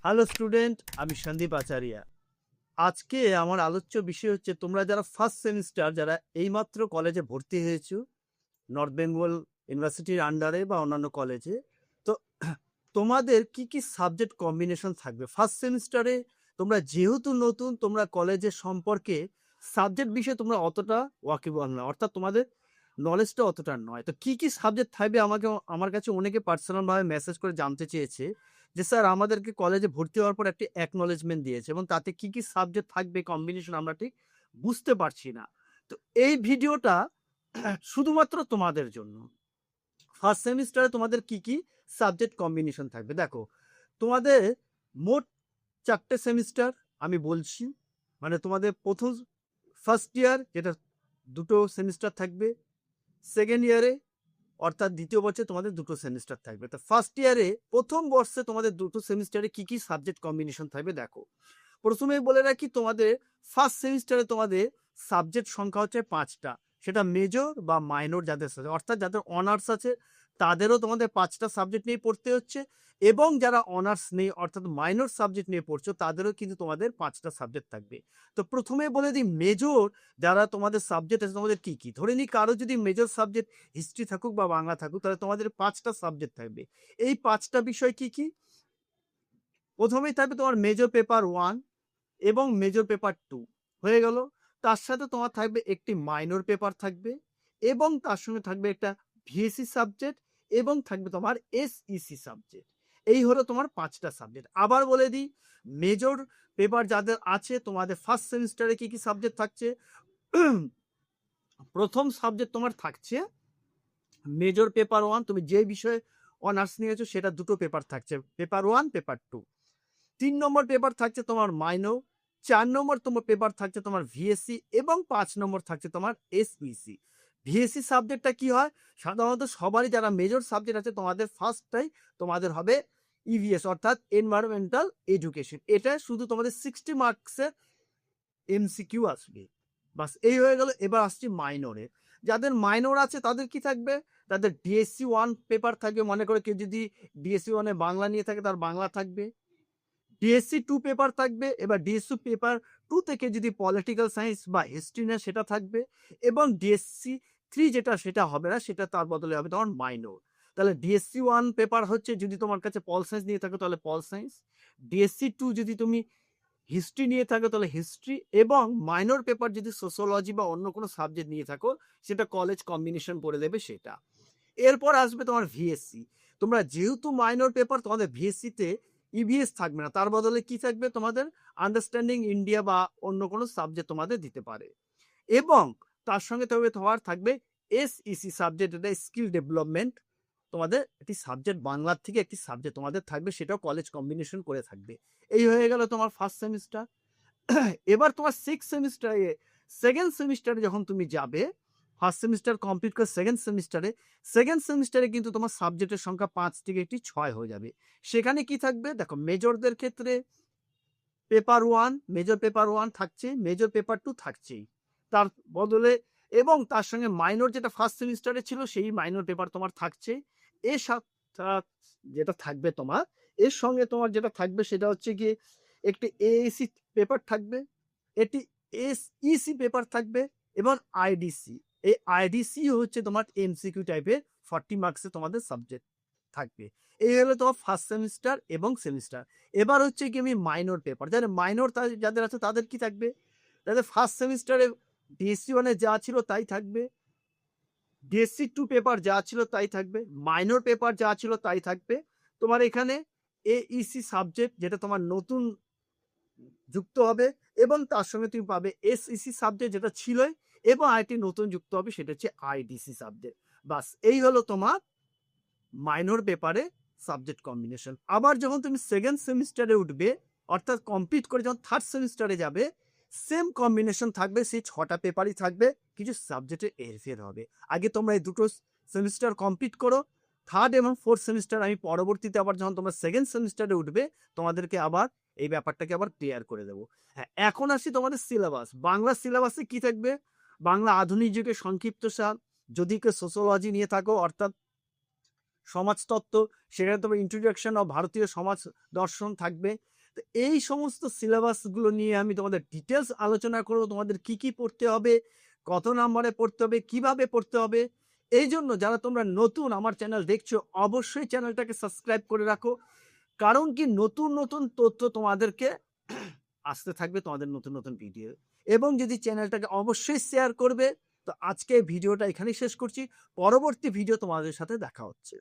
Hello student, আমি সন্দীপ আচারিয়া। আজকে আমার আলোচ্য বিষয় হচ্ছে তোমরা যারা ফার্স্ট সেমিস্টার, যারা এইমাত্র কলেজে ভর্তি হয়েছো নর্থ বেঙ্গল ইউনিভার্সিটির আন্ডারে বা অন্যান্য কলেজে। তো তোমাদের কি কি সাবজেক্ট কম্বিনেশন থাকবে ফার্স্ট সেমিস্টারে? তোমরা যেহেতু নতুন, তোমরা কলেজের সম্পর্কে সাবজেক্ট বিষয়ে তোমরা অতটা ওয়াকিবহাল না, অর্থাৎ তোমাদের নলেজটা অতটা নয়। তো কি কি সাবজেক্ট থাকবে, আমার কাছে অনেকে পার্সোনালভাবে মেসেজ করে জানতে চেয়েছে যে স্যার আমাদেরকে কলেজে ভর্তি হওয়ার পর একটি অ্যাকনলেজমেন্ট দিয়েছে এবং তাতে কি কি সাবজেক্ট থাকবে কম্বিনেশন আমরা ঠিক বুঝতে পারছি না। তো এই ভিডিওটা শুধুমাত্র তোমাদের জন্য। ফার্স্ট সেমিস্টারে তোমাদের কি কি সাবজেক্ট কম্বিনেশন থাকবে দেখো। তোমাদের মোট 4টে সেমিস্টার আমি বলছি, মানে তোমাদের প্রথম ফার্স্ট ইয়ার যেটা 2টো সেমিস্টার থাকবে, সেকেন্ড ইয়ারে অর্থাৎ দ্বিতীয় বছরে তোমাদের 2টো সেমিস্টার থাকবে। তো ফার্স্ট ইয়ারে প্রথম বর্ষে তোমাদের 2টো সেমিস্টারে কি কি সাবজেক্ট কম্বিনেশন থাকবে দেখো। প্রথমেই বলে রাখি, তোমাদের ফার্স্ট সেমিস্টারে তোমাদের সাবজেক্ট সংখ্যা হচ্ছে 5টা। সেটা মেজর বা মাইনর যাদের সাথে, অর্থাৎ যাদের অনার্স আছে তাদেরও তোমাদের 5টা সাবজেক্ট নিয়ে পড়তে হচ্ছে, এবং যারা অনার্স নেই অর্থাৎ মাইনর সাবজেক্ট নিয়ে পড়ছো তাদেরও কিন্তু তোমাদের 5টা সাবজেক্ট থাকবে। তো প্রথমে বলে দিই, মেজর যারা তোমাদের সাবজেক্ট আছে তোমাদের কি কি। ধরে নিই কারো যদি মেজর সাবজেক্ট হিস্ট্রি থাকুক বা বাংলা থাকুক, তাহলে তোমাদের 5টা সাবজেক্ট থাকবে। এই 5টা বিষয় কি কি? প্রথমেই থাকবে তোমার মেজর পেপার 1 এবং মেজর পেপার 2 হয়ে গেল। তার সাথে তোমার থাকবে একটি মাইনর পেপার থাকবে, এবং তার সঙ্গে থাকবে একটা ভিএসসি সাবজেক্ট, এবং থাকবে তোমার এসইসি সাবজেক্ট। এই হলো তোমার 5টা সাবজেক্ট। আবার বলে দিই, মেজর পেপার যাদের আছে তোমাদের ফার্স্ট সেমিস্টারে কি কি সাবজেক্ট থাকছে। প্রথম সাবজেক্ট তোমার থাকছে মেজর পেপার 1, তুমি যে বিষয়ে অনার্স নিয়েছো সেটা 2টো পেপার থাকছে, পেপার 1 পেপার 2। 3 নম্বর পেপার থাকছে তোমার মাইনর, 4 নম্বর তোমার পেপার থাকছে তোমার ভিএসসি, এবং 5 নম্বর থাকছে তোমার এসইসি। ভিএসসি সাবজেক্টটা কি হয়, সাধারণত সবারই যারা মেজর সাবজেক্ট আছে তোমাদের ফার্স্টটাই তোমাদের হবে ইভিএস অর্থাৎ এনভায়রনমেন্টাল এডুকেশন। এটা শুধু তোমাদের 60 মার্কসের এমসিকিউ আসবে, বাস এই হয়ে গেল। এবার আসছি মাইনরে। যাদের মাইনর আছে তাদের কি থাকবে, তাদের ডিএসসি 1 পেপার থাকবে, মনে করে কেউ যদি ডিএসসি 1-এ বাংলা নিয়ে থাকে তার বাংলা থাকবে। ডিএসসি 2 পেপার থাকবে, এবার ডিএসসি পেপার 2 থেকে যদি পলিটিক্যাল সায়েন্স বা হিস্ট্রি নেয় সেটা থাকবে, এবং ডিএসসি 3 যেটা সেটা হবে না, সেটা তার বদলে হবে তোমার মাইনর। তাহলে ডিএসসি 1 পেপার হচ্ছে যদি তোমার কাছে পল সায়েন্স নিয়ে থাকো তাহলে পল সায়েন্স, ডিএসসি 2 যদি তুমি হিস্ট্রি নিয়ে থাকো তাহলে হিস্ট্রি, এবং মাইনর পেপার যদি সোশ্যোলজি বা অন্য কোনো সাবজেক্ট নিয়ে থাকো সেটা কলেজ কম্বিনেশন করে দেবে সেটা। এরপর আসবে তোমার ভিএসসি। তোমরা যেহেতু মাইনর পেপার, তোমাদের ভিএসসিতে ইভিএস থাকবে না, তার বদলে কি থাকবে তোমাদের আন্ডারস্ট্যান্ডিং ইন্ডিয়া বা অন্য কোনো সাবজেক্ট তোমাদের দিতে পারে। এবং তার সঙ্গে তবে তোমার থাকবে এসইসি সাবজেক্ট, এটা স্কিল ডেভেলপমেন্ট। তোমাদের একটি সাবজেক্ট বাংলার থেকে একটি সাবজেক্ট তোমাদের থাকবে, সেটাও কলেজ কম্বিনেশন করে থাকবে। এই হয়ে গেল তোমার ফার্স্ট সেমিস্টার। এবার তোমার সেকেন্ড সেমিস্টারে যখন তুমি যাবে, ফার্স্ট সেমিস্টার কমপ্লিট করে সেকেন্ড সেমিস্টারে কিন্তু তোমার সাবজেক্টের সংখ্যা 5 থেকে একটি 6 হয়ে যাবে। সেখানে কি থাকবে দেখো, মেজরদের ক্ষেত্রে পেপার 1 মেজর পেপার 1 থাকছে, মেজর পেপার 2 থাকছেই তার বদলে, এবং তার সঙ্গে মাইনর যেটা ফার্স্ট সেমিস্টারে ছিল সেই মাইনর পেপার তোমার থাকছে। এর সাথে যেটা থাকবে তোমার, এর সঙ্গে তোমার যেটা থাকবে সেটা হচ্ছে গিয়ে একটি এএসি পেপার থাকবে, একটি এসইসি পেপার থাকবে, এবং আইডিসি। এই আইডিসি হচ্ছে তোমার এমসিকিউ টাইপের 40 মার্কসে তোমাদের সাবজেক্ট থাকবে। এই হলো তোমার ফার্স্ট সেমিস্টার এবং সেমিস্টার। এবার হচ্ছে কি আমি মাইনর পেপার, যাদের মাইনর যাদের আছে তাদের কি থাকবে, তাদের ফার্স্ট সেমিস্টারে ডিএসসি 1-এ যা ছিল তাই থাকবে, ডিএসসি 2 পেপার যা ছিল তাই থাকবে, মাইনর পেপার যা ছিল তাই থাকবে। তোমার এখানে এইসি সাবজেক্ট যেটা তোমার নতুন যুক্ত হবে, এবং তার সঙ্গে তুমি পাবে এসইসি সাবজেক্ট যেটা ছিলই, এবং আরেকটি নতুন যুক্ত হবে সেটা হচ্ছে আইডিসি সাবজেক্ট। বাস এই হলো তোমার মাইনর পেপারে সাবজেক্ট কম্বিনেশন। আবার যখন তুমি সেকেন্ড সেমিস্টারে উঠবে, অর্থাৎ কমপ্লিট করে যখন থার্ড সেমিস্টারে যাবে, সেম কম্বিনেশন থাকবে, সেই 6টা পেপারই থাকবে, কিছু সাবজেক্টে এরফের হবে। আগে তোমরা এই 2টো সেমিস্টার কমপ্লিট করো, থার্ড এবং ফোর্থ সেমিস্টার আমি পরবর্তীতে আবার যখন তোমরা সেকেন্ড সেমিস্টারে উঠবে তোমাদেরকে আবার এই ব্যাপারটাকে আবার ক্লিয়ার করে দেবো। হ্যাঁ, এখন আসি তোমাদের সিলেবাস। বাংলা সিলেবাসে কি থাকবে, বাংলা আধুনিক যুগের সংক্ষিপ্ত সার, যদি কেউ সোশ্যোলজি নিয়ে থাকো অর্থাৎ সমাজতত্ত্ব, সেখানে তোমার ইন্ট্রোডাকশন অফ ভারতীয় সমাজ দর্শন থাকবে। তো এই সমস্ত সিলেবাসগুলো নিয়ে আমি তোমাদের ডিটেলস আলোচনা করব, তোমাদের কি কি পড়তে হবে, কত নম্বরে পড়তে হবে, কিভাবে পড়তে হবে। এই জন্য যারা তোমরা নতুন আমার চ্যানেল দেখছো, অবশ্যই চ্যানেলটাকে সাবস্ক্রাইব করে রাখো। কারণ কি, নতুন নতুন তথ্য তোমাদেরকে আসতে থাকবে, তোমাদের নতুন নতুন ভিডিও। এবং যদি চ্যানেলটাকে অবশ্যই শেয়ার করবে। তো আজকে ভিডিওটা এখানেই শেষ করছি, পরবর্তী ভিডিও তোমাদের সাথে দেখা হচ্ছে।